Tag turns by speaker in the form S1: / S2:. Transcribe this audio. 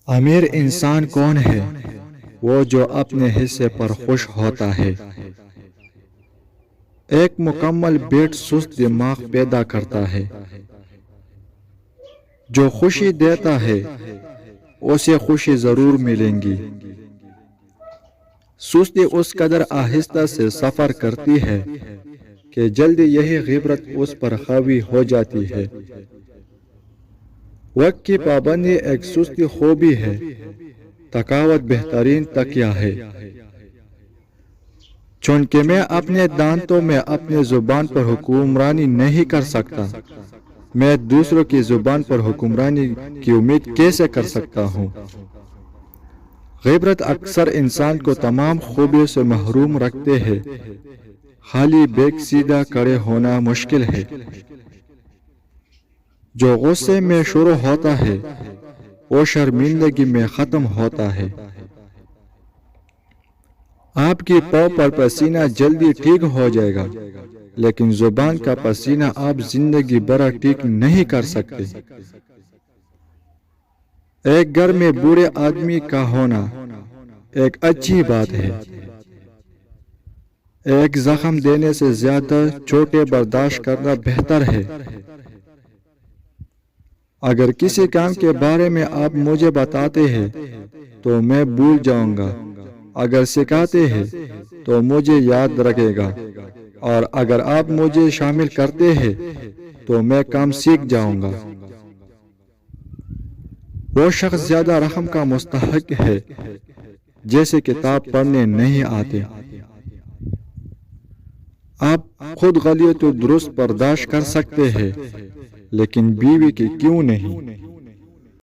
S1: امیر انسان کون ہے؟ وہ جو اپنے حصے پر خوش ہوتا ہے۔ ایک مکمل بیٹ سست دماغ پیدا کرتا ہے۔ جو خوشی دیتا ہے اسے خوشی ضرور ملیں گی۔ سستی اس قدر آہستہ سے سفر کرتی ہے کہ جلدی یہی غیبت اس پر حاوی ہو جاتی ہے۔ وقت کی پابندی ایک سستی خوبی ہے، تقاوت بہترین تکیہ ہے۔ چونکہ میں اپنے دانتوں میں اپنی زبان پر حکمرانی نہیں کر سکتا، میں دوسروں کی زبان پر حکمرانی کی امید کیسے کر سکتا ہوں؟ غیبت اکثر انسان کو تمام خوبیوں سے محروم رکھتے ہیں، خالی بیک سیدھا کھڑے ہونا مشکل ہے۔ جو غصے میں شروع ہوتا ہے وہ شرمندگی میں ختم ہوتا ہے۔ آپ کی پاؤں پر پسینہ جلدی ٹھیک ہو جائے گا، لیکن زبان کا پسینہ آپ زندگی بھر ٹھیک نہیں کر سکتے۔ ایک گھر میں بوڑھے آدمی کا ہونا ایک اچھی بات ہے۔ ایک زخم دینے سے زیادہ چوٹیں برداشت کرنا بہتر ہے۔ اگر کسی کام کے بارے میں آپ مجھے بتاتے ہیں تو میں بھول جاؤں گا، اگر سکھاتے ہیں تو مجھے یاد رکھے گا، اور اگر آپ مجھے شامل کرتے ہیں تو میں کام سیکھ جاؤں گا۔ وہ شخص زیادہ رحم کا مستحق ہے جیسے کتاب پڑھنے نہیں آتے۔ آپ خود غلطی تو درست برداشت کر سکتے ہیں، لیکن بیوی کی کیوں نہیں؟